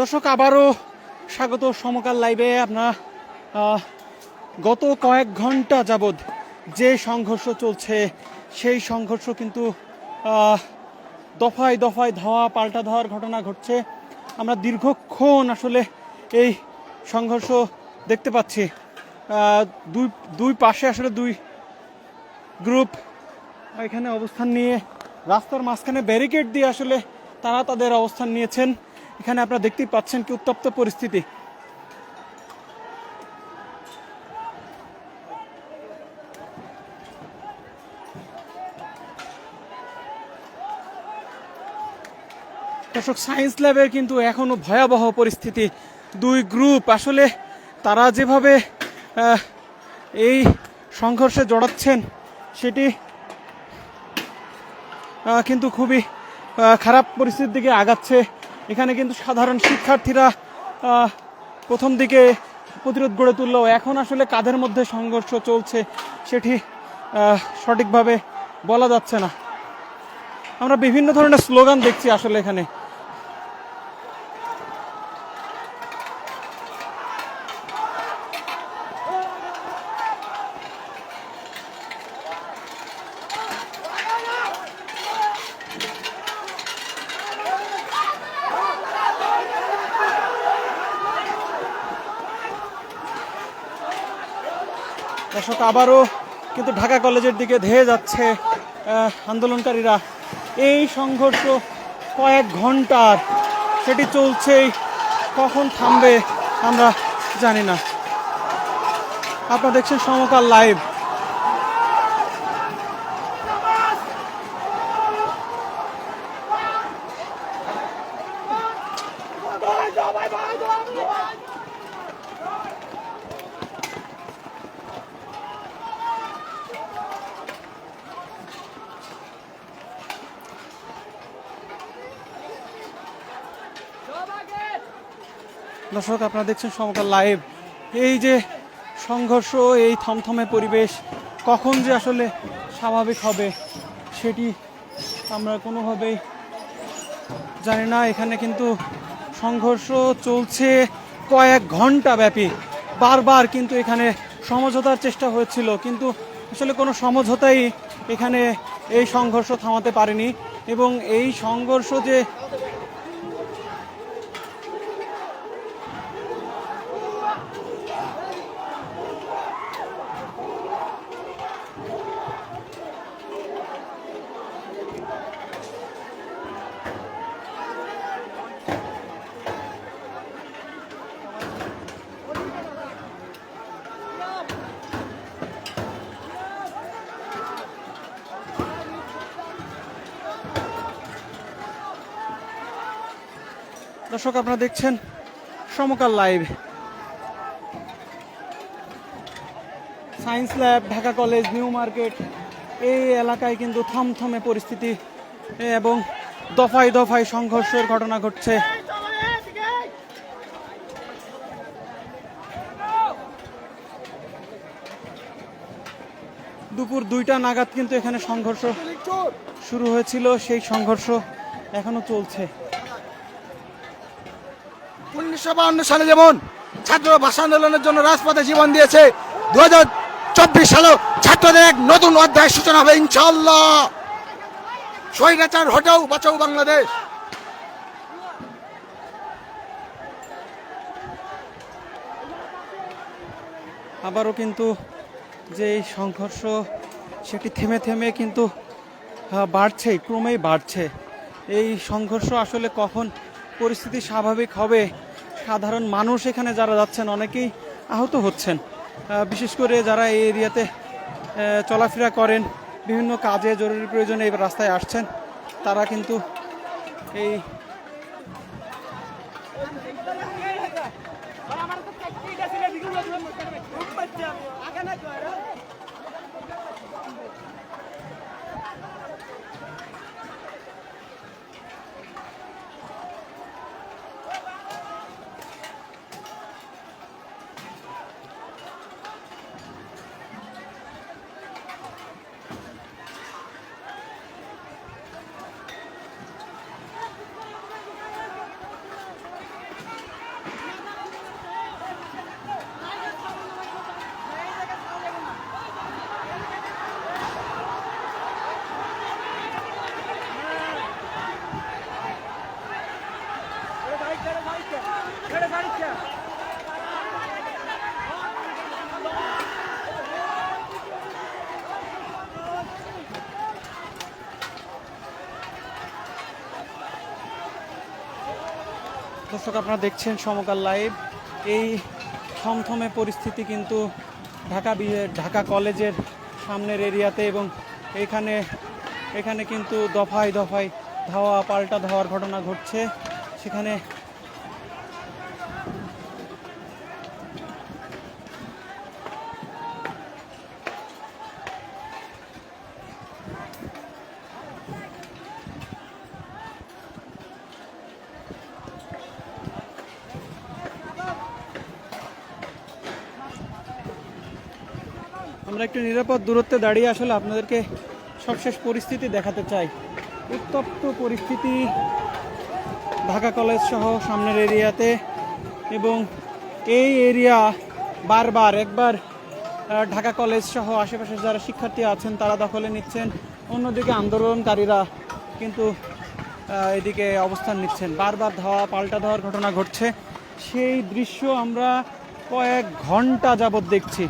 দর্শক আবারও স্বাগত সমকাল লাইভে। আপনারা গত কয়েক ঘন্টা যাবৎ যে সংঘর্ষ চলছে সেই সংঘর্ষ কিন্তু দফায় দফায় ধাওয়া পাল্টা ধাওয়ার ঘটনা ঘটছে। আমরা দীর্ঘক্ষণ আসলে এই সংঘর্ষ দেখতে পাচ্ছি। দুই পাশে আসলে দুই গ্রুপ এখানে অবস্থান নিয়ে রাস্তার মাঝখানে ব্যারিকেড দিয়ে আসলে তারা তাদের অবস্থান নিয়েছেন। এখানে আপনারা দেখতেই পাচ্ছেন কি উত্তপ্ত পরিস্থিতি। দর্শক সায়েন্স ল্যাবের কিন্তু এখনো ভয়াবহ পরিস্থিতি। দুই গ্রুপ আসলে তারা যেভাবে এই সংঘর্ষে জড়াচ্ছেন সেটি কিন্তু খুবই খারাপ পরিস্থিতির দিকে আগাচ্ছে। এখানে কিন্তু সাধারণ শিক্ষার্থীরা প্রথম দিকে প্রতিরোধ গড়ে তুললেও এখন আসলে কাদের মধ্যে সংঘর্ষ চলছে সেটি সঠিকভাবে বলা যাচ্ছে না। আমরা বিভিন্ন ধরনের স্লোগান দেখছি আসলে এখানে। দর্শক আবারও কিন্তু ঢাকা কলেজের দিকে ধেয়ে যাচ্ছে আন্দোলনকারীরা। এই সংঘর্ষ কয়েক ঘন্টার, সেটি চলছেই, কখন থামবে আমরা জানি না। আপনারা দেখছেন সমকাল লাইভ। দর্শক আপনারা দেখছেন সমকাল লাইভ। এই যে সংঘর্ষ, এই থমথমে পরিবেশ কখন যে আসলে স্বাভাবিক হবে সেটি আমরা কোনোভাবেই জানি না। এখানে কিন্তু সংঘর্ষ চলছে কয়েক ঘন্টা ব্যাপী। বারবার কিন্তু এখানে সমঝোতার চেষ্টা হয়েছিল, কিন্তু আসলে কোনো সমঝোতাই এখানে এই সংঘর্ষ থামাতে পারেনি। এবং এই সংঘর্ষ যে দর্শক আপনারা দেখছেন Samakal live. Science lab, Dhaka college, New Market এই এলাকায় কিন্তু থমথমে পরিস্থিতি এবং দফায় দফায় সংঘর্ষের ঘটনা ঘটছে। দুপুর 2টা নাগাদ কিন্তু এখানে সংঘর্ষ শুরু হয়েছিল, সেই সংঘর্ষ এখনো চলছে। 1952 সালে যেমন ছাত্র ভাষা আন্দোলনের জন্য রাজপথে জীবন দিয়েছে, 2024 সালেও ছাত্রদের এক নতুন অধ্যায় সূচনা হবে ইনশাআল্লাহ। স্বৈরাচার হটাও, বাঁচাও বাংলাদেশ। আবারও কিন্তু যে এই সংঘর্ষ সেটি থেমে থেমে কিন্তু বাড়ছে, ক্রমেই বাড়ছে। এই সংঘর্ষ আসলে কখন পরিস্থিতি স্বাভাবিক হবে? সাধারণ মানুষ এখানে যারা যাচ্ছেন অনেকেই আহত হচ্ছেন, বিশেষ করে যারা এই এরিয়াতে চলাফেরা করেন, বিভিন্ন কাজে জরুরি প্রয়োজনে এই রাস্তায় আসছেন, তারা কিন্তু এই দর্শক আপনারা দেখছেন সমকাল লাইভ। এই থমথমে পরিস্থিতি কিন্তু ঢাকা কলেজের সামনের এরিয়াতে, এবং এখানে এখানে কিন্তু দফায় দফায় ধাওয়া পাল্টা ধাওয়ার ঘটনা ঘটছে। সেখানে আমরা একটু নিরাপদ দূরত্বে দাঁড়িয়ে আসলে আপনাদেরকে সবশেষ পরিস্থিতি দেখাতে চাই। উত্তপ্ত পরিস্থিতি ঢাকা কলেজ সহ সামনের এরিয়াতে, এবং এই এরিয়া বারবার একবার ঢাকা কলেজ সহ আশেপাশে যারা শিক্ষার্থী আছেন তারা দখলে নিচ্ছেন, অন্যদিকে আন্দোলনকারীরা কিন্তু এদিকে অবস্থান নিচ্ছেন। বারবার ধাওয়া পাল্টা ধাওয়ার ঘটনা ঘটছে, সেই দৃশ্য আমরা কয়েক ঘন্টা যাবৎ দেখছি।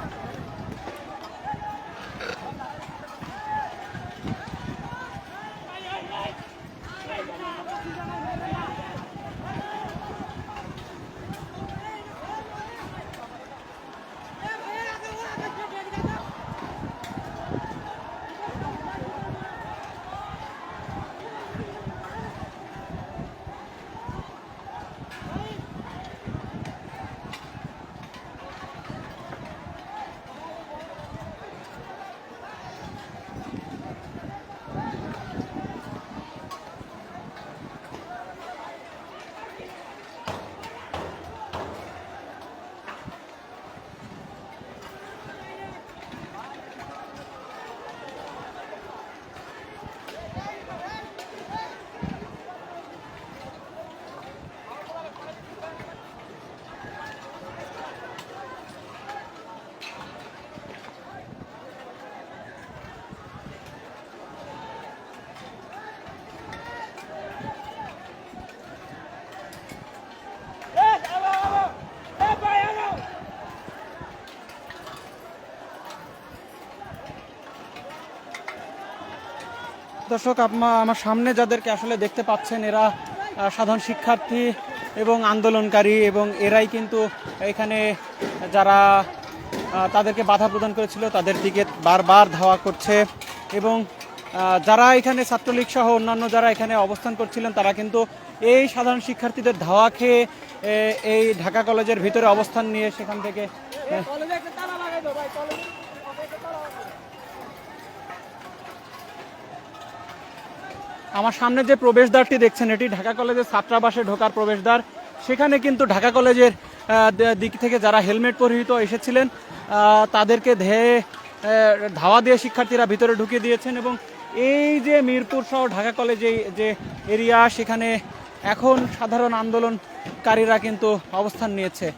দর্শক আমার সামনে যাদেরকে আসলে দেখতে পাচ্ছেন, এরা সাধারণ শিক্ষার্থী এবং আন্দোলনকারী, এবং এরাই কিন্তু এখানে যারা তাদেরকে বাধা প্রদান করেছিল তাদের দিকে বারবার ধাওয়া করছে। এবং যারা এখানে ছাত্রলীগ সহ অন্যান্য যারা এখানে অবস্থান করছিলেন তারা কিন্তু এই সাধারণ শিক্ষার্থীদের ধাওয়া খেয়ে এই ঢাকা কলেজের ভিতরে অবস্থান নিয়ে সেখান থেকে আমার সামনে যে প্রবেশদ্বারটি দেখছেন এটি ঢাকা কলেজের ছাত্রাবাসে ঢোকার প্রবেশদ্বার। সেখানে কিন্তু ঢাকা কলেজের দিক থেকে যারা হেলমেট পরিহিত এসেছিলেন তাদেরকে ধাওয়া দিয়ে শিক্ষার্থীরা ভিতরে ঢুকিয়ে দিয়েছেন। এবং এই যে মিরপুর সহ ঢাকা কলেজে যে এরিয়া, সেখানে এখন সাধারণ আন্দোলনকারীরা কিন্তু অবস্থান নিয়েছে।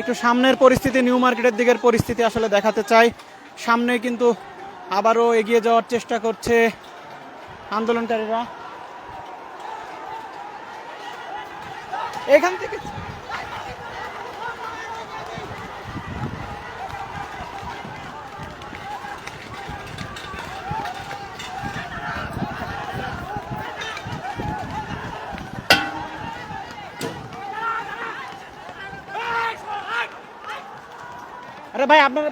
একটু সামনের পরিস্থিতি, নিউ মার্কেটের দিকের পরিস্থিতি আসলে দেখাতে চাই। সামনে কিন্তু আবারও এগিয়ে যাওয়ার চেষ্টা করছে আন্দোলনকারীরা। এখান থেকে আরে ভাই আপনার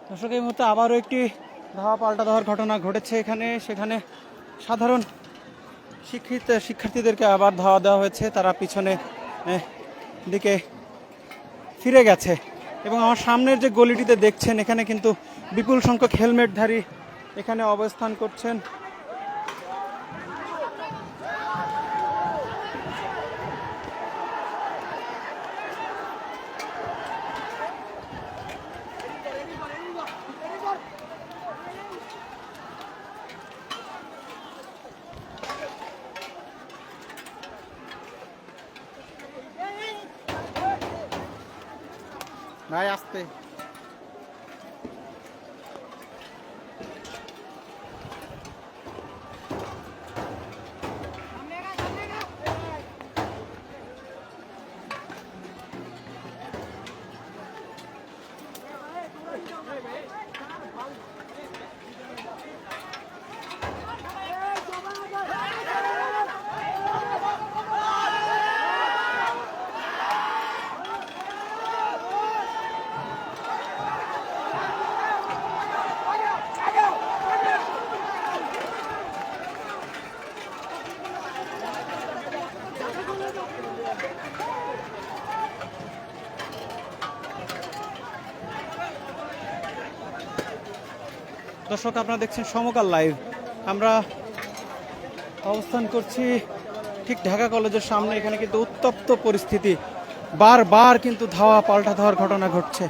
দর্শক এই মুহূর্তে আবারও একটি ধাওয়া পাল্টা ধাওয়ার ঘটনা ঘটেছে এখানে। সেখানে সাধারণ শিক্ষার্থীদেরকে আবার ধাওয়া দেওয়া হয়েছে, তারা পিছনে দিকে ফিরে গেছে। এবং আমার সামনের যে গলিটিতে দেখছেন এখানে কিন্তু বিপুল সংখ্যক হেলমেটধারী এখানে অবস্থান করছেন। ভাই আসতে। দর্শক আপনারা দেখছেন সমকাল লাইভ। আমরা অবস্থান করছি ঠিক ঢাকা কলেজের সামনে। এখানে কিন্তু উত্তপ্ত পরিস্থিতি, বারবার কিন্তু ধাওয়া পাল্টা ধাওয়ার ঘটনা ঘটছে।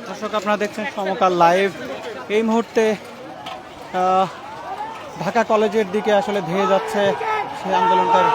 দর্শক আপনারা দেখছেন সমকাল লাইভ। এই মুহূর্তে ঢাকা কলেজের দিকে আসলে ধেয়ে যাচ্ছে সেই আন্দোলনকারী।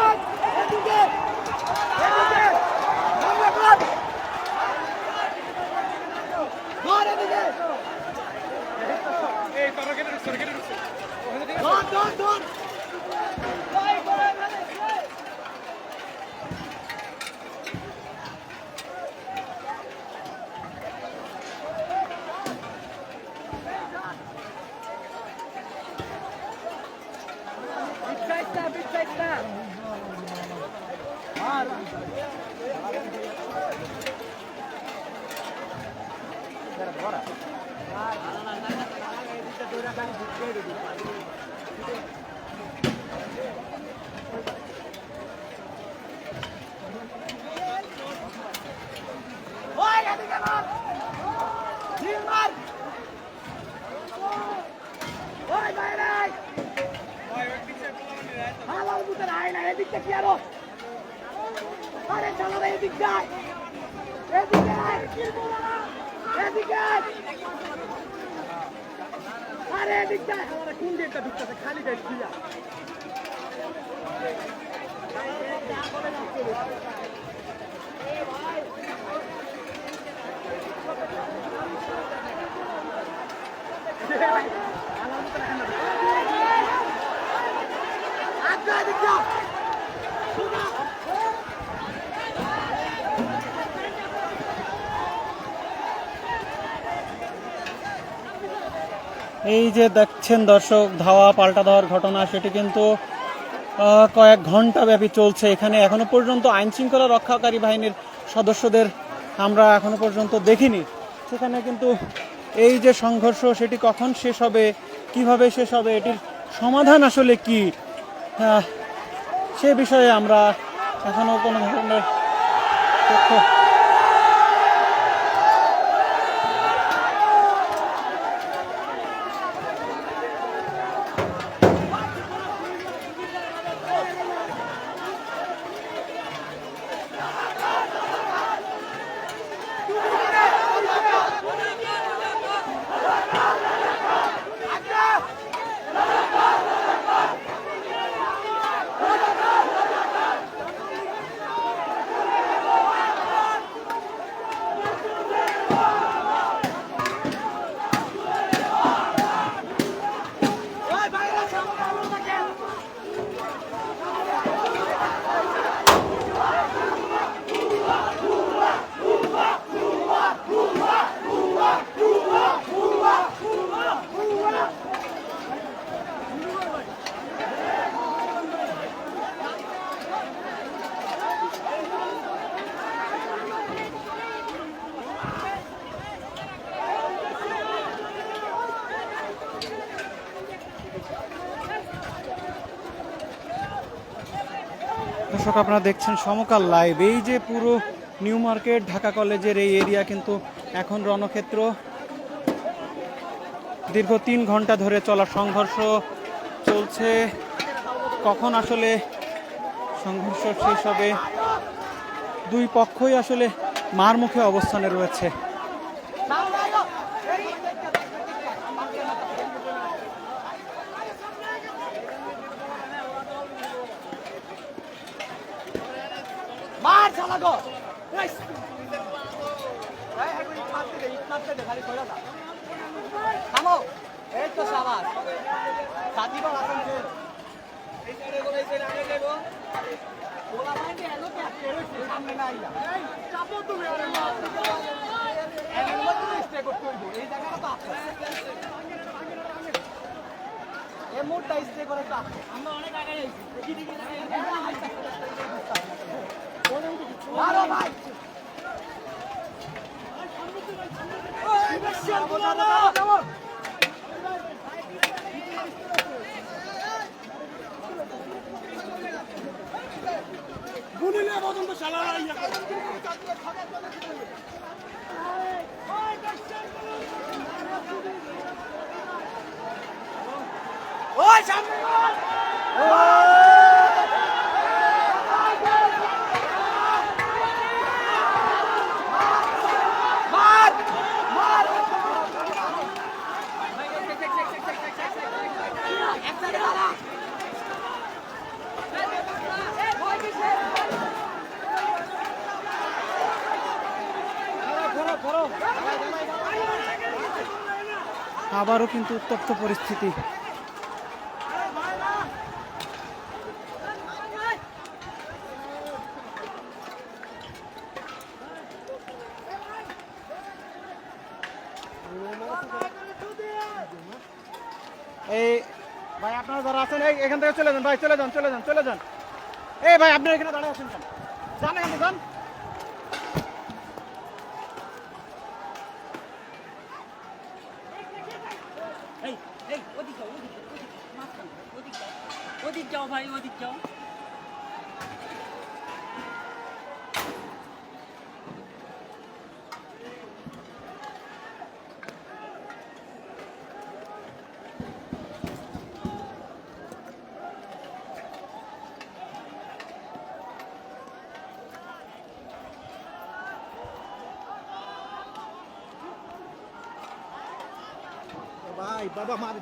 এই যে দেখছেন দর্শক ধাওয়া পাল্টা দেওয়ার ঘটনা, সেটি কিন্তু কয়েক ঘন্টা ব্যাপী চলছে। এখানে এখনো পর্যন্ত আইন শৃঙ্খলা রক্ষাকারী বাহিনীর সদস্যদের আমরা এখনো পর্যন্ত দেখিনি। সেখানে কিন্তু এই যে সংঘর্ষ, সেটি কখন শেষ হবে, কিভাবে শেষ হবে, এটির সমাধান আসলে কি, সে বিষয়ে আমরা এখনো কোনো ধরনের তথ্য দর্শক আপনারা দেখছেন সমকাল লাইভ। এই যে পুরো নিউ মার্কেট ঢাকা কলেজের এই এরিয়া কিন্তু এখন রণক্ষেত্র। দীর্ঘ 3 ঘন্টা ধরে চলা সংঘর্ষ চলছে। কখন আসলে সংঘর্ষ শেষ হবে? দুই পক্ষই আসলে মার মুখে অবস্থানে রয়েছে। আবারও কিন্তু উত্তপ্ত পরিস্থিতি। এই ভাই আপনারা যারা আছেন এখান থেকে চলে যান ভাই, চলে যান চলে যান চলে যান। এই ভাই আপনারা এখানে দাঁড়িয়ে আছেন কেন? যান এখানে যান। ওদিক যাও ভাই, ওদিক যাও। ভাই বাবা মার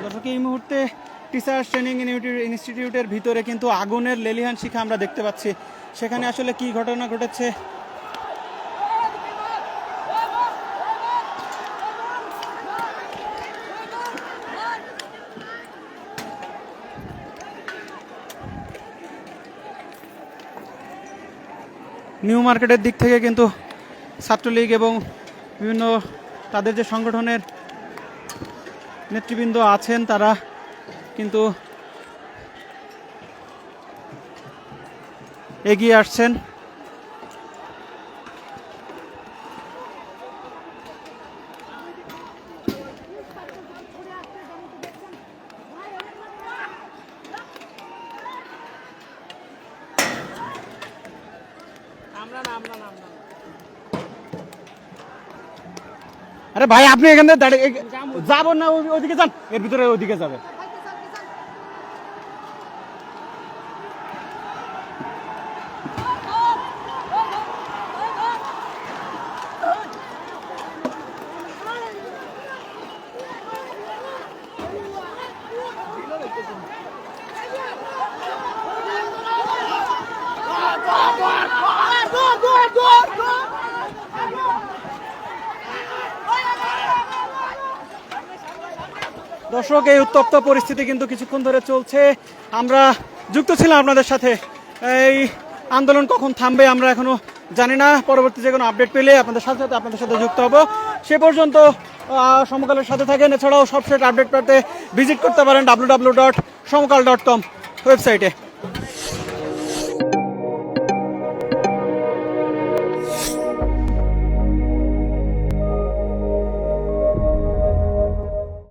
দর্শক এই মুহূর্তে টিচার্স ট্রেনিং ইনস্টিটিউটের ভিতরে কিন্তু আগুনের লেলিহান শিখা আমরা দেখতে পাচ্ছি। সেখানে আসলে কি ঘটনা ঘটেছে নিউ মার্কেটের দিক থেকে কিন্তু ছাত্রলীগ এবং বিভিন্ন তাদের যে সংগঠনের নেতৃবৃন্দ আছেন তারা কিন্তু এগিয়ে আসছেন। আরে ভাই আপনি এখান থেকে দাঁড়িয়ে যাবো না, ওইদিকে যান, এর ভিতরে ওইদিকে যাবে। দর্শক এই উত্তপ্ত পরিস্থিতি কিন্তু কিছুক্ষণ ধরে চলছে। আমরা যুক্ত ছিলাম আপনাদের সাথে। এই আন্দোলন কখন থামবে আমরা এখনো জানি না। পরবর্তী যে কোনো আপডেট পেলে আপনাদের সাথে যুক্ত হব। সে পর্যন্ত সমকালের সাথে থাকেন। এছাড়াও সবশেষ আপডেট পেতে ভিজিট করতে পারেন www.সমকাল.com ওয়েবসাইটে।